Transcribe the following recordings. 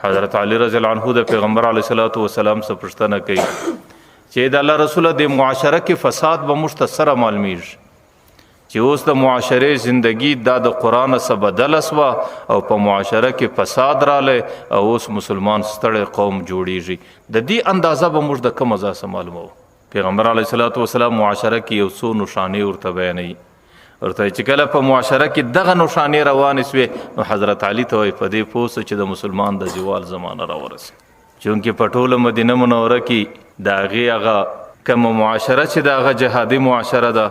حضرت علی رضی الله عنه د پیغمبر علیه الصلاۃ والسلام څخه پوښتنه کوي چې د الله رسول د معاشره کې فساد به مختصره معلومیږي چې اوس د معاشره زندگی د قرآن سره بدل اسوا او په معاشره کې فساد رااله او اوس مسلمان ستړی قوم جوړیږي د دې اندازه به موږ د کوم ځای معلومو پیغمبر علیه الصلاۃ والسلام معاشره کې یو څو نشانې ورته بیانوي ورته چې کله په معاشره کې دغه نشانې روانې سوې نو حضرت علی ته وایي په دې پوه چې د مسلمان د زوال زمانه راورسي چونکې په ټوله مدینه منوره کې د هغې هغه کومه معاشره چې د هغه جهادي معاشره ده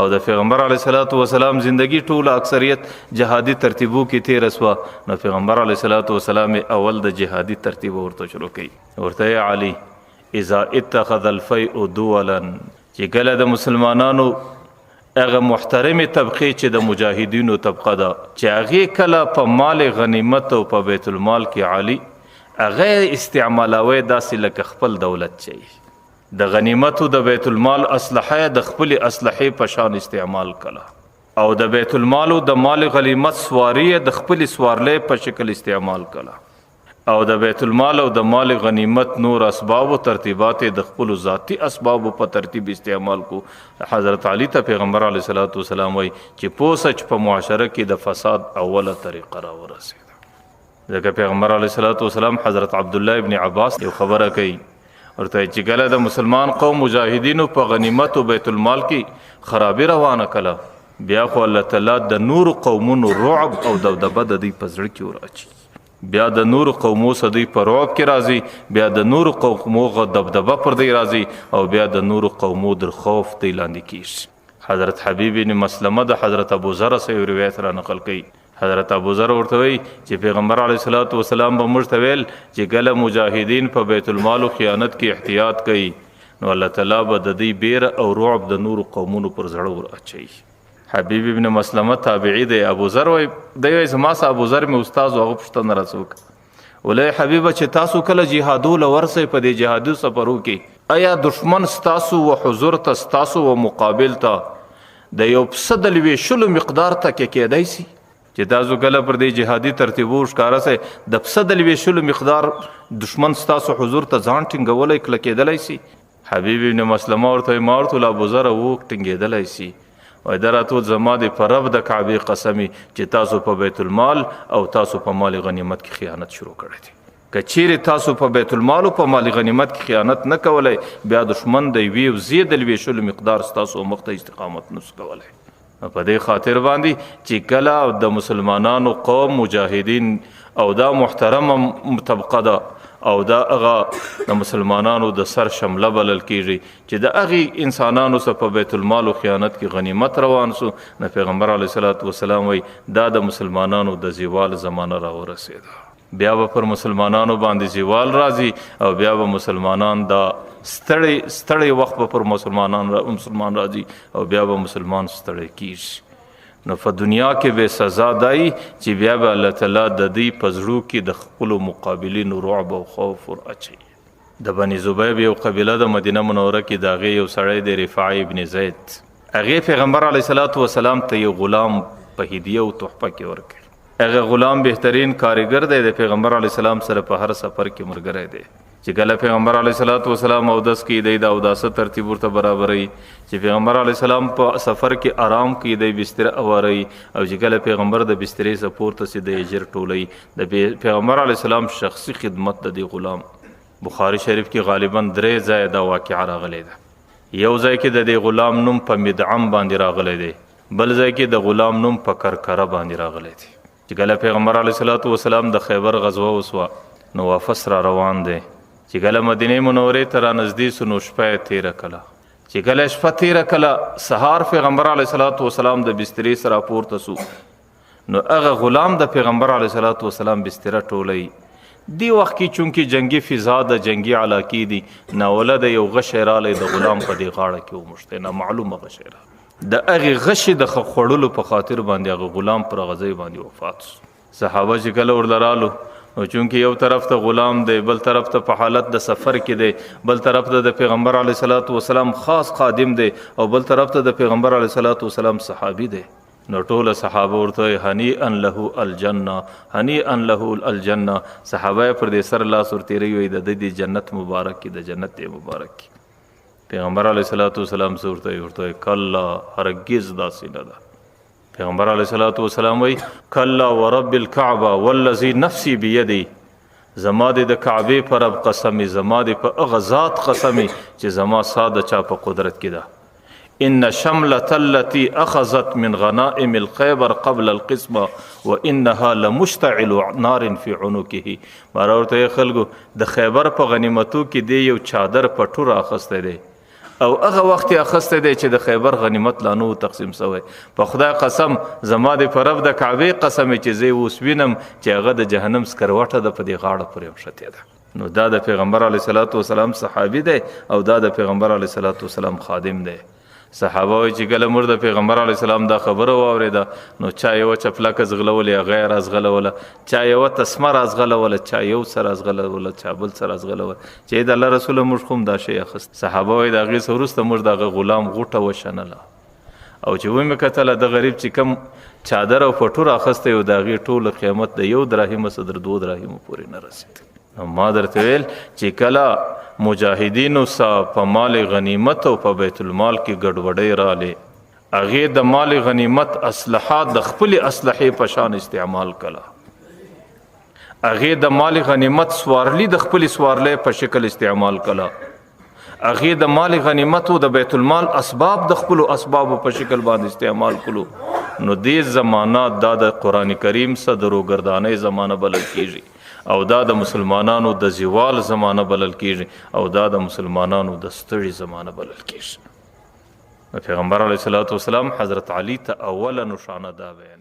او د پیغمبر علیه الصلاۃ والسلام زندگی ټوله اکثریت جهادي ترتیبو کې تېره سوه نو پیغمبر علیه الصلاۃ والسلام اول د جهادي ترتیب ورته شروع کړي ورته علی اذا اتخذ الفیء دولا چې کله د مسلمانانو هغه محترم طبقه چې د مجاهدینو طبقه ده چې هغه کله په مال غنیمت او په بیت المال کې عالی هغه استعمالوي داسې لکه خپل دولت چي د غنیمت او د بیت المال اسلحه د خپل اسلحه په شان استعمال کړه او د بیت المال او د مال غنیمت سواری د خپل سوارلې په شکل استعمال کړه او د بیت المال او د مال غنیمت نور اسباب او ترتیبات د خپل ذاتی اسباب په ترتیب استعمال کو حضرت علی ته پیغمبر علیه الصلاۃ والسلام وای چې پوسچ په معاشره کې د فساد اوله طریقه را ورسید ځکه پیغمبر علیه الصلاۃ والسلام حضرت عبد الله ابن عباس یو خبره کوي ورته چې کله د مسلمان قوم مجاهدینو په غنیمت او بیت المال کې خرابي روانه کړه بیا خو الله تعالی د نور قومونو رعب او دبدبه د دې پزړه کې ورچی بیا د نور قومو صدی پر رعب کې راځي بیا د نور قومو غ دبدبه پر دی راځي او بیا د نور قومو در خوف دی لاندې کیږي حضرت حبیب بن مسلمه د حضرت ابو ذر سره روایت را نقل کړي حضرت ابو ذر ورته وی چې پیغمبر علیه الصلاۃ والسلام به موږ ته ویل چې ګله مجاهدین په بیت المال او خیانت کې احتیاط کوي نو الله تعالی به د دې بیر او رعب د نور قومونو پر زړه ور اچي حبیب ابن مسلمه تابعی دی ابو ذر وای دی زما سره ابو ذر می استاد او پښتنه رسوک ولې حبیب چې تاسو کله جهادو لورسه په دې جهادو سفرو کې آیا دشمن ستاسو او حضور تاسو او مقابل ته د یو صدل وی شلو مقدار ته کېدای سي چې تاسو کله پر دې جهادي ترتیبو ښکارا سه د صدل وی شلو مقدار دشمن ستاسو حضور ته ځان ټینګولای کله کېدلای سي حبیب ابن مسلمه ورته مارته ابو ذر وو ټینګېدلای سي و دراتو زما د پرب د کعبه قسمی چې تاسو په بیت المال او تاسو په مال غنیمت کې خیانت شروع کړی دي کچیر تاسو په بیت المال او په مال غنیمت کې خیانت نه کولای بیا دشمن دی وی زید الویشل مقدار تاسو مخته استقامت نس کولای په دې خاطر باندې چې کله د مسلمانانو قوم مجاهدین او دا محترم طبقه ده او دا هغه د مسلمانانو د سر شمله بلل کیږي چې د هغه انسانانو سره په بیت المال او خیانت کې غنیمت روان سو نه پیغمبر علیه الصلاۃ والسلام وی دا د مسلمانانو د زوال زمانه را ورسید بیا به پر مسلمانانو باندې زوال راځي او بیا به مسلمانان دا ستړي وخت پر مسلمان راځي او بیا به مسلمان ستړي کیږي نو په دنیا کې به سزا دای چې بیا به الله تعالی د دې پزړو کې د خپل مقابلین رعب او خوف ور اچي د بني زبیب یو قبیله د مدینه منوره کې داغه یو سړی د رفاعی ابن زید هغه پیغمبر علیه الصلاۃ والسلام ته یو غلام په هدیه او تحفه کې ورکړ هغه غلام بهترین کاریګر دی د پیغمبر علیه السلام سره په هر سفر کې مرګره دی چې کله پیغمبر علیه الصلاۃ والسلام او داس کې دی دا اوداسه ترتیب ورته برابرای چې پیغمبر علیه السلام په سفر کې آرام کې دی بستر اوري او چې کله پیغمبر د بسترې سپورته سي د اجر ټولي د پیغمبر علیه السلام شخصي خدمت د دی غلام بخاری شریف کې غالبا درې ځای دا واقعه راغلی ده یو ځای کې د دی غلام نوم په مدعم باندې راغلی دی بل ځای کې د غلام نوم په کرکره باندې راغلی دی چې کله پیغمبر علیه الصلاۃ والسلام د خیبر غزوه وسوه نو واپس را روان دی چې کله مدینه منورې ته را نږدې سو نو شپه تیره کړه چې کله شپه تیره کړه سهار پیغمبر علیه الصلاۃ والسلام د بسترې سره پورته سو نو هغه غلام د پیغمبر علیه الصلاۃ والسلام بستر ټولي دی وخت کې چونکې جنگي فضا د جنگي علاقې دي ناوله د یو غشراله د غلام په دی غاړه کې ومشته نه معلومه غشره د هغه غش د خړلو په خاطر باندې هغه غلام پر غزي باندې وفات صحابه چې کله ورلرالو او چونکه یو طرف ته غلام دی بل طرف ته په حالت د سفر کې دی بل طرف ته د پیغمبر علیه الصلاۃ والسلام خاص خادم دی او بل طرف ته د پیغمبر علیه الصلاۃ والسلام صحابي دی نو ټول صحابه ورته هنیئا له الجنه، هنیئا له الجنه. صحابه پر دې سر لاس ورتېری وي د دې جنت مبارک کی، د جنت مبارک کی. پیغمبر علیه الصلاۃ والسلام ورته کلا هرگز داسې نه ده. پیغمبر علیه الصلاۃ والسلام وی کلا ورب الکعبه والذی نفسی بیدی، زما د کعبه پر رب قسمی، زما د په هغه ذات قسمی چې زما ساده چا په قدرت کې ده. ان شملة التي اخذت من غنائم الخيبر قبل القسمه وانها لمشتعل نار في عنقه. مرورته خلکو د خیبر په غنیمتو کې دی یو چادر په ټور اخسته دی او هغه وخت اخسته دی چې د خیبر غنیمت لا نو تقسیم شوی. په خدای قسم زما د پرب د کعبه قسم چې زه اوس وینم چې هغه د جهنم سکروټه د په دی غاړه پورې وشته ده. نو دا د پیغمبر علیه الصلاۃ والسلام صحابي دی او دا د پیغمبر علیه الصلاۃ والسلام خادم دی. صحابه چې کله مر د پیغمبر علیه السلام دا خبره واوریده نو چا یو چپلک ازغلولې، غیر ازغلوله، چا یو تسمر ازغلوله، چا یو سر ازغلوله، چا بل سر ازغلوله، چې د الله رسول موږ کوم دا شی اخست. صحابه وای دا غي سورسته موږ د غلام غوټه وشنله او چې ومه کتل د غریب چې کم چادر او پټور اخسته یو دا غي ټول قیامت د 1 درهم صدر 2 درهم پورې نه رسید. ما درته ویل چې کله مجاهدینو سا په مال غنیمت او په بیت المال کې ګډوډۍ رااله، هغه د مال غنیمت اسلحات د خپل اسلحې په شان استعمال کړه، هغه د مال غنیمت سوارلی د خپل سوارلې په شکل استعمال کړه، هغه د مال غنیمت او د بیت المال اسباب د خپل اسباب په شکل باندې استعمال کړو. نو دې زمانہ د قران کریم سره دروګردانې زمانہ بلل کیږي او دا د مسلمانانو د زوال زمانه بلل کیږي او دا د مسلمانانو د ستړي زمانه بلل کیږي. پیغمبر علیه الصلاۃ والسلام حضرت علی ته اوله نشانه دا بیان